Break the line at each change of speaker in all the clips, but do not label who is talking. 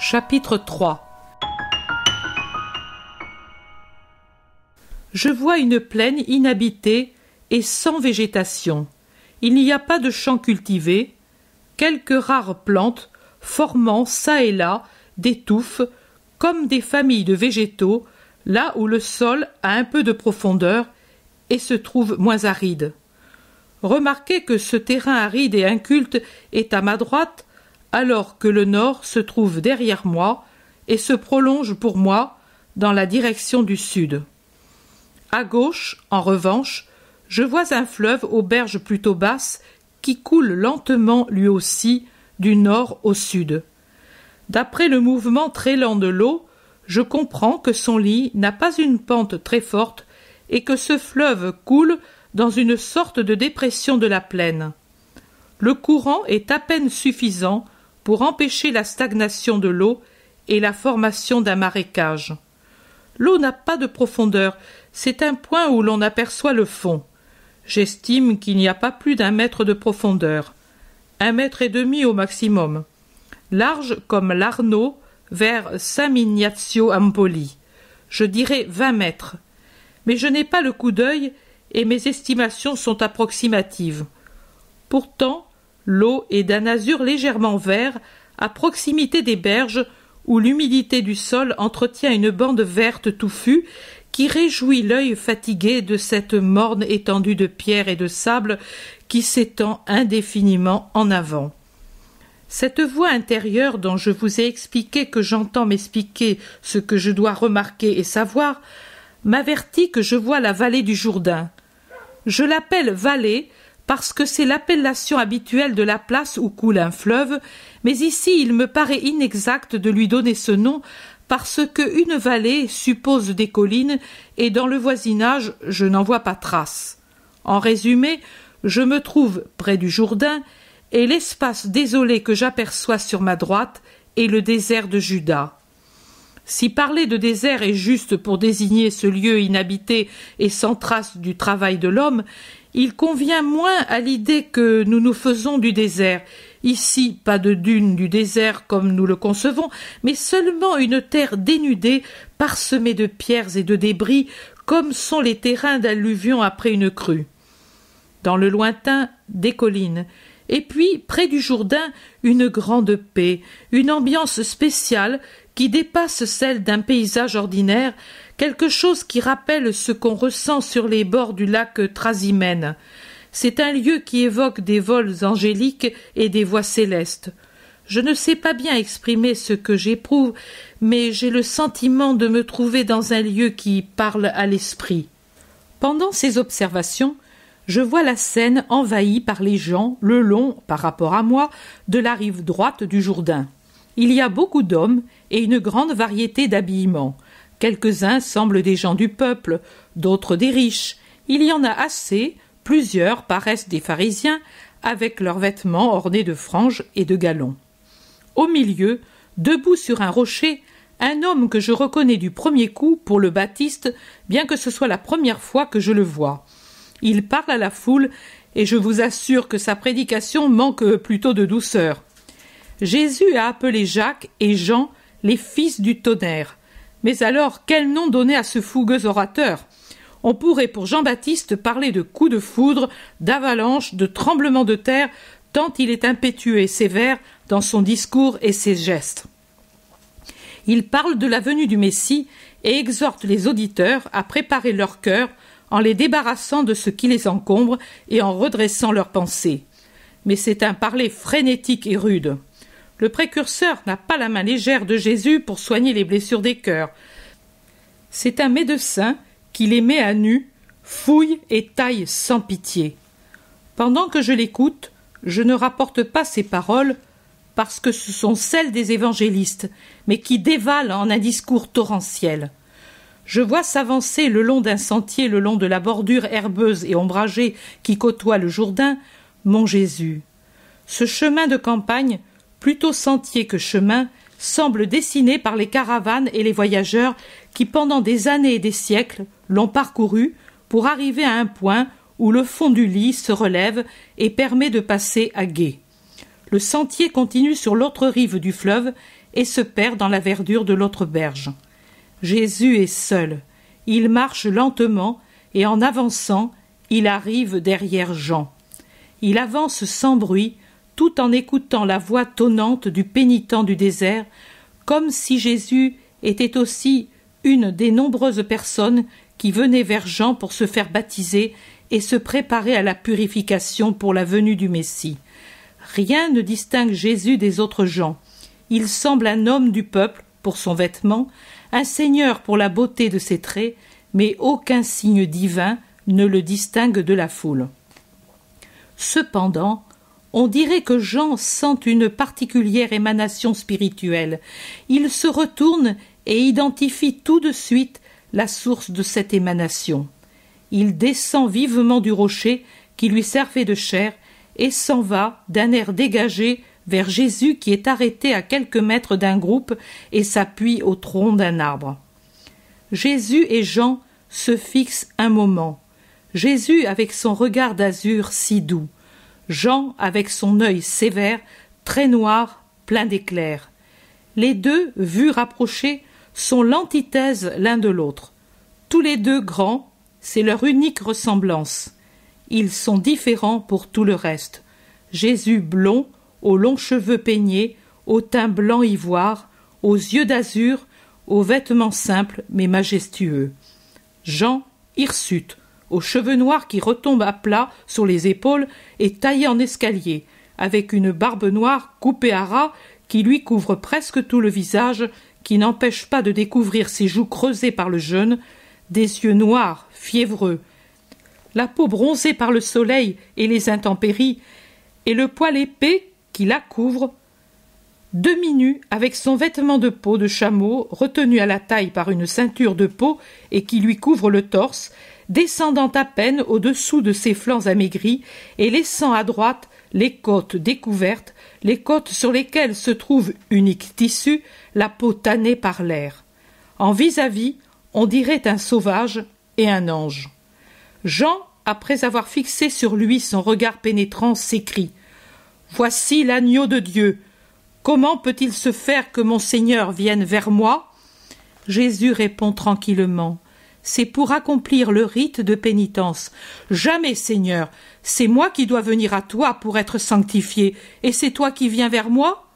Chapitre 3. Je vois une plaine inhabitée et sans végétation. Il n'y a pas de champs cultivés, quelques rares plantes formant çà et là des touffes comme des familles de végétaux, là où le sol a un peu de profondeur et se trouve moins aride. Remarquez que ce terrain aride et inculte est à ma droite, alors que le nord se trouve derrière moi et se prolonge pour moi dans la direction du sud. À gauche, en revanche, je vois un fleuve aux berges plutôt basses qui coule lentement lui aussi du nord au sud. D'après le mouvement très lent de l'eau, je comprends que son lit n'a pas une pente très forte et que ce fleuve coule dans une sorte de dépression de la plaine. Le courant est à peine suffisant pour empêcher la stagnation de l'eau et la formation d'un marécage. L'eau n'a pas de profondeur, c'est un point où l'on aperçoit le fond. J'estime qu'il n'y a pas plus d'1 mètre de profondeur, 1,5 mètres au maximum. Large comme l'Arno vers San-Miniato Empoli. Je dirais 20 mètres. Mais je n'ai pas le coup d'œil et mes estimations sont approximatives. Pourtant, l'eau est d'un azur légèrement vert à proximité des berges où l'humidité du sol entretient une bande verte touffue qui réjouit l'œil fatigué de cette morne étendue de pierre et de sable qui s'étend indéfiniment en avant. Cette voix intérieure dont je vous ai expliqué que j'entends m'expliquer ce que je dois remarquer et savoir m'avertit que je vois la vallée du Jourdain. Je l'appelle vallée parce que c'est l'appellation habituelle de la place où coule un fleuve, mais ici il me paraît inexact de lui donner ce nom parce qu'une vallée suppose des collines et dans le voisinage je n'en vois pas trace. En résumé, je me trouve près du Jourdain et l'espace désolé que j'aperçois sur ma droite est le désert de Juda. Si parler de désert est juste pour désigner ce lieu inhabité et sans trace du travail de l'homme, il convient moins à l'idée que nous nous faisons du désert. Ici, pas de dunes du désert comme nous le concevons, mais seulement une terre dénudée, parsemée de pierres et de débris, comme sont les terrains d'alluvion après une crue. Dans le lointain, des collines. Et puis, près du Jourdain, une grande paix, une ambiance spéciale qui dépasse celle d'un paysage ordinaire, quelque chose qui rappelle ce qu'on ressent sur les bords du lac Trasimène. C'est un lieu qui évoque des vols angéliques et des voix célestes. Je ne sais pas bien exprimer ce que j'éprouve, mais j'ai le sentiment de me trouver dans un lieu qui parle à l'esprit. Pendant ces observations, je vois la Seine envahie par les gens le long, par rapport à moi, de la rive droite du Jourdain. Il y a beaucoup d'hommes et une grande variété d'habillements. Quelques-uns semblent des gens du peuple, d'autres des riches. Il y en a assez, plusieurs paraissent des pharisiens, avec leurs vêtements ornés de franges et de galons. Au milieu, debout sur un rocher, un homme que je reconnais du premier coup pour le Baptiste, bien que ce soit la première fois que je le vois. Il parle à la foule et je vous assure que sa prédication manque plutôt de douceur. Jésus a appelé Jacques et Jean les fils du tonnerre. Mais alors, quel nom donner à ce fougueux orateur ? On pourrait pour Jean-Baptiste parler de coups de foudre, d'avalanche, de tremblements de terre, tant il est impétueux et sévère dans son discours et ses gestes. Il parle de la venue du Messie et exhorte les auditeurs à préparer leur cœur en les débarrassant de ce qui les encombre et en redressant leurs pensées. Mais c'est un parler frénétique et rude. Le précurseur n'a pas la main légère de Jésus pour soigner les blessures des cœurs. C'est un médecin qui les met à nu, fouille et taille sans pitié. Pendant que je l'écoute, je ne rapporte pas ses paroles parce que ce sont celles des évangélistes, mais qui dévalent en un discours torrentiel. Je vois s'avancer le long d'un sentier, le long de la bordure herbeuse et ombragée qui côtoie le Jourdain, mon Jésus. Ce chemin de campagne, plutôt sentier que chemin, semble dessiné par les caravanes et les voyageurs qui, pendant des années et des siècles, l'ont parcouru pour arriver à un point où le fond du lit se relève et permet de passer à gué. Le sentier continue sur l'autre rive du fleuve et se perd dans la verdure de l'autre berge. Jésus est seul. Il marche lentement et en avançant, il arrive derrière Jean. Il avance sans bruit, tout en écoutant la voix tonnante du pénitent du désert, comme si Jésus était aussi une des nombreuses personnes qui venaient vers Jean pour se faire baptiser et se préparer à la purification pour la venue du Messie. Rien ne distingue Jésus des autres gens. Il semble un homme du peuple pour son vêtement, un seigneur pour la beauté de ses traits, mais aucun signe divin ne le distingue de la foule. Cependant, on dirait que Jean sent une particulière émanation spirituelle. Il se retourne et identifie tout de suite la source de cette émanation. Il descend vivement du rocher qui lui servait de chair et s'en va d'un air dégagé vers Jésus qui est arrêté à quelques mètres d'un groupe et s'appuie au tronc d'un arbre. Jésus et Jean se fixent un moment. Jésus avec son regard d'azur si doux, Jean avec son œil sévère, très noir, plein d'éclairs. Les deux, vus rapprochés, sont l'antithèse l'un de l'autre. Tous les deux grands, c'est leur unique ressemblance. Ils sont différents pour tout le reste. Jésus blond, aux longs cheveux peignés, au teint blanc ivoire, aux yeux d'azur, aux vêtements simples mais majestueux. Jean, hirsute, aux cheveux noirs qui retombent à plat sur les épaules et taillés en escalier, avec une barbe noire coupée à ras qui lui couvre presque tout le visage, qui n'empêche pas de découvrir ses joues creusées par le jeûne, des yeux noirs, fiévreux, la peau bronzée par le soleil et les intempéries, et le poil épais qui la couvre, demi-nu avec son vêtement de peau de chameau retenu à la taille par une ceinture de peau et qui lui couvre le torse, descendant à peine au-dessous de ses flancs amaigris et laissant à droite les côtes découvertes, les côtes sur lesquelles se trouve, unique tissu, la peau tannée par l'air. En vis-à-vis, on dirait un sauvage et un ange. Jean, après avoir fixé sur lui son regard pénétrant, s'écrie « Voici l'agneau de Dieu. Comment peut-il se faire que mon Seigneur vienne vers moi ?» Jésus répond tranquillement « C'est pour accomplir le rite de pénitence. Jamais, Seigneur, c'est moi qui dois venir à toi pour être sanctifié, et c'est toi qui viens vers moi ?»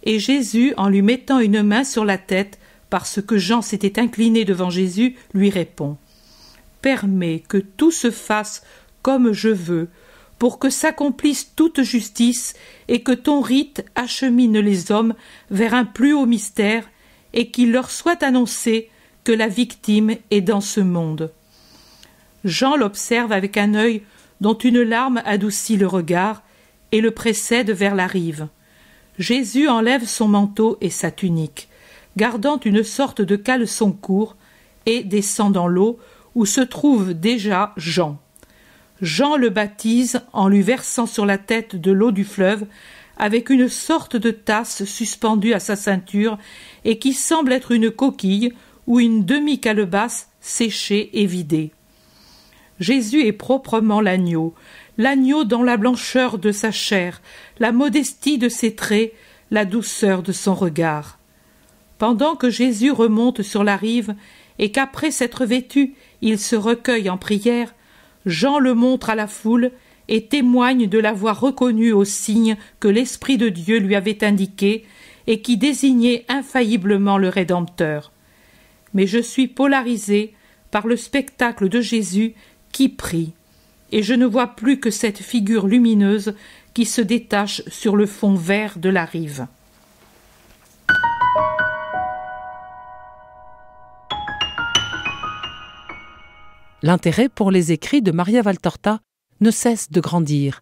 Et Jésus, en lui mettant une main sur la tête, parce que Jean s'était incliné devant Jésus, lui répond « Permets que tout se fasse comme je veux, pour que s'accomplisse toute justice et que ton rite achemine les hommes vers un plus haut mystère et qu'il leur soit annoncé que la victime est dans ce monde. » Jean l'observe avec un œil dont une larme adoucit le regard et le précède vers la rive. Jésus enlève son manteau et sa tunique, gardant une sorte de caleçon court, et descend dans l'eau où se trouve déjà Jean. Jean le baptise en lui versant sur la tête de l'eau du fleuve avec une sorte de tasse suspendue à sa ceinture et qui semble être une coquille ou une demi-calebasse séchée et vidée. Jésus est proprement l'agneau dans la blancheur de sa chair, la modestie de ses traits, la douceur de son regard. Pendant que Jésus remonte sur la rive et qu'après s'être vêtu, il se recueille en prière, Jean le montre à la foule et témoigne de l'avoir reconnu au signe que l'Esprit de Dieu lui avait indiqué et qui désignait infailliblement le Rédempteur. Mais je suis polarisé par le spectacle de Jésus qui prie, et je ne vois plus que cette figure lumineuse qui se détache sur le fond vert de la rive.
L'intérêt pour les écrits de Maria Valtorta ne cesse de grandir.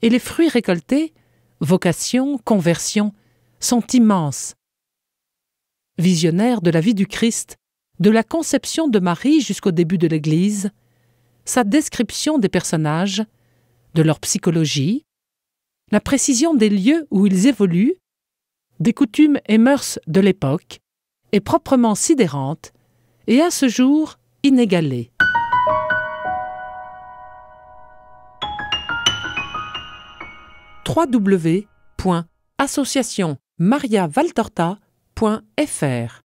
Et les fruits récoltés, vocation, conversion, sont immenses. Visionnaire de la vie du Christ, de la conception de Marie jusqu'au début de l'Église, sa description des personnages, de leur psychologie, la précision des lieux où ils évoluent, des coutumes et mœurs de l'époque, est proprement sidérante et à ce jour inégalée. www.association mariavaltorta.fr